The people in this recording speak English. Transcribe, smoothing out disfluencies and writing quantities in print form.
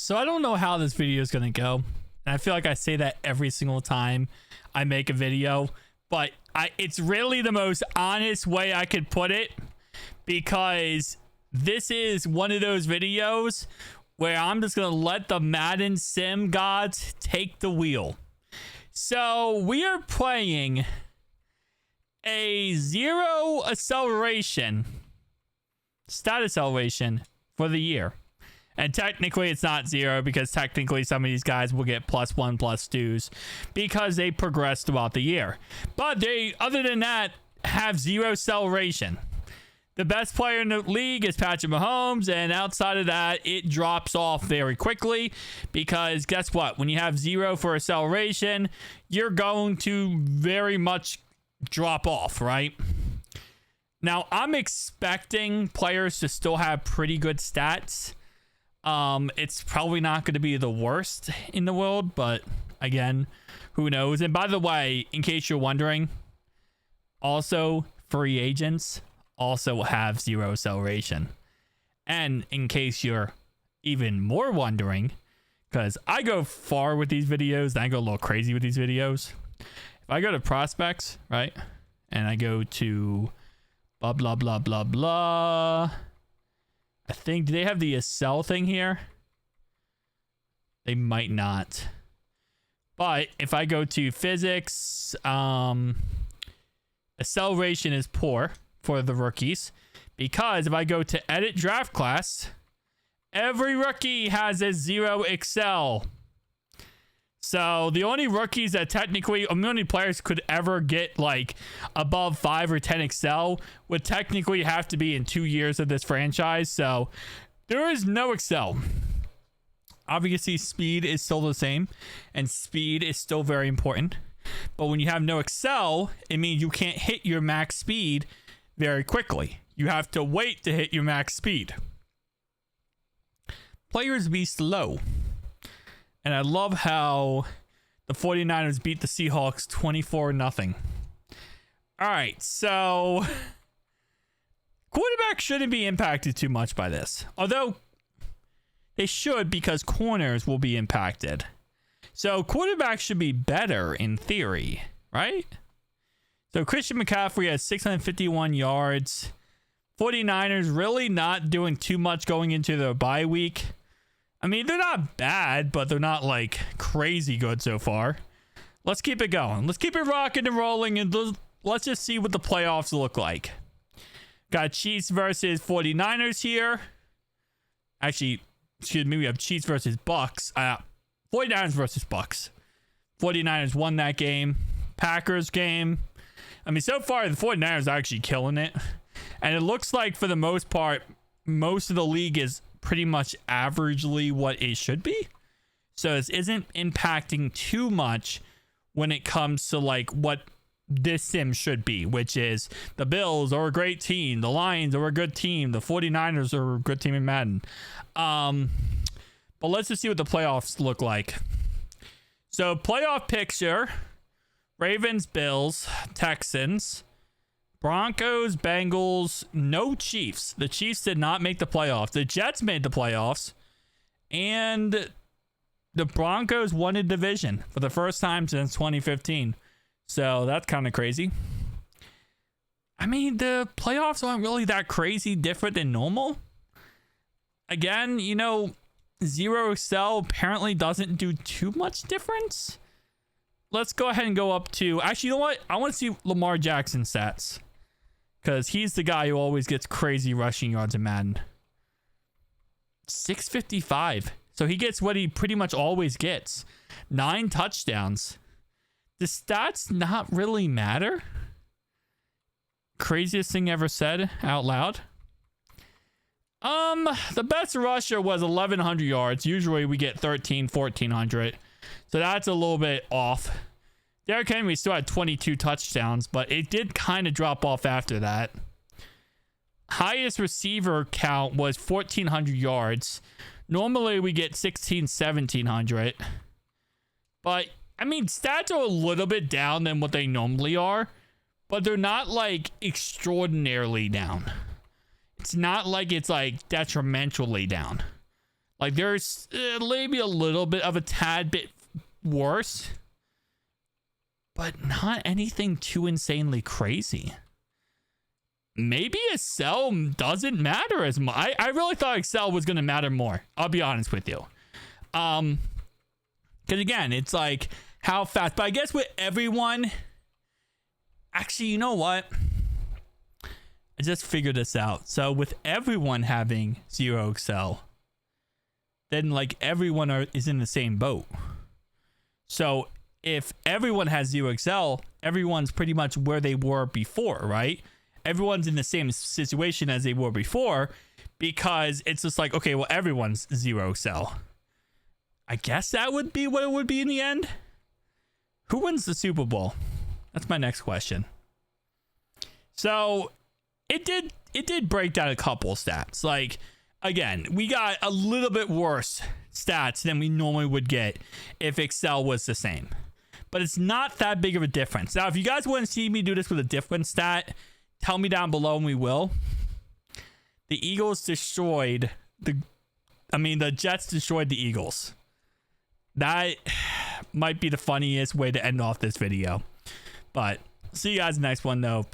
So I don't know how this video is going to go. And I feel like I say that every single time I make a video, but it's really the most honest way I could put it, because this is one of those videos where I'm just going to let the Madden sim gods take the wheel. So we are playing a zero acceleration, stat acceleration for the year. And technically it's not zero, because technically some of these guys will get +1, +2s because they progress throughout the year. But they, other than that, have zero acceleration. The best player in the league is Patrick Mahomes, and outside of that, it drops off very quickly, because guess what? When you have zero for acceleration, you're going to very much drop off, right? Now, I'm expecting players to still have pretty good stats. It's probably not going to be the worst in the world, but again, who knows? And by the way, in case you're wondering, also free agents also have zero acceleration. And in case you're even more wondering, because I go far with these videos and I go a little crazy with these videos. If I go to prospects, right, and I go to blah blah blah blah blah, I think, do they have the accel thing here? They might not. But if I go to physics, acceleration is poor for the rookies, because if I go to edit draft class, every rookie has a 0 excel. So the only rookies that technically, the only players could ever get like above 5 or 10 excel would technically have to be in 2 years of this franchise. So there is no excel. Obviously, speed is still the same, and speed is still very important. But when you have no excel, it means you can't hit your max speed very quickly. You have to wait to hit your max speed. Players be slow. And I love how the 49ers beat the Seahawks 24-0. All right, so quarterback shouldn't be impacted too much by this. Although they should, because corners will be impacted. So quarterback should be better in theory, right? So Christian McCaffrey has 651 yards. 49ers really not doing too much going into their bye week. I mean, they're not bad, but they're not like crazy good so far. Let's keep it going. Let's keep it rocking and rolling, and let's just see what the playoffs look like. Got Chiefs versus 49ers here. Actually, excuse me, we have Chiefs versus Bucks. 49ers versus Bucks. 49ers won that game. Packers game. I mean, so far, the 49ers are actually killing it. And it looks like, for the most part, most of the league is pretty much averagely what it should be. So this isn't impacting too much when it comes to like what this sim should be, which is the Bills are a great team, the Lions are a good team, the 49ers are a good team in Madden. But let's just see what the playoffs look like. So playoff picture: Ravens, Bills, Texans, Broncos, Bengals, no Chiefs. The Chiefs did not make the playoffs. The Jets made the playoffs. And the Broncos won a division for the first time since 2015. So that's kind of crazy. I mean, the playoffs aren't really that crazy different than normal. Again, you know, zero excel apparently doesn't do too much difference. Let's go ahead and go up to... Actually, you know what? I want to see Lamar Jackson's stats, because he's the guy who always gets crazy rushing yards in Madden. 655. So he gets what he pretty much always gets. 9 touchdowns. The stats not really matter. Craziest thing ever said out loud. The best rusher was 1,100 yards. Usually we get 1,400. So that's a little bit off. Derrick Henry still had 22 touchdowns, but it did kind of drop off after that. Highest receiver count was 1,400 yards. Normally we get 1,700. But, I mean, stats are a little bit down than what they normally are, but they're not, like, extraordinarily down. It's not like it's, like, detrimentally down. Like there's maybe a little bit of a tad bit worse, but not anything too insanely crazy. Maybe Excel doesn't matter as much. I really thought Excel was going to matter more. I'll be honest with you. Because again, it's like how fast. But I guess with everyone, actually, you know what? I just figured this out. So with everyone having 0 Excel, then like everyone is in the same boat. So if everyone has 0 Excel, everyone's pretty much where they were before, right? Everyone's in the same situation as they were before, because it's just like, okay, well, everyone's 0 Excel. I guess that would be what it would be in the end. Who wins the Super Bowl? That's my next question. So it did break down a couple stats. Like, again, we got a little bit worse stats than we normally would get if Excel was the same. But it's not that big of a difference. Now, if you guys want to see me do this with a different stat, tell me down below and we will. The Jets destroyed the Eagles. That might be the funniest way to end off this video. But see you guys in the next one, though.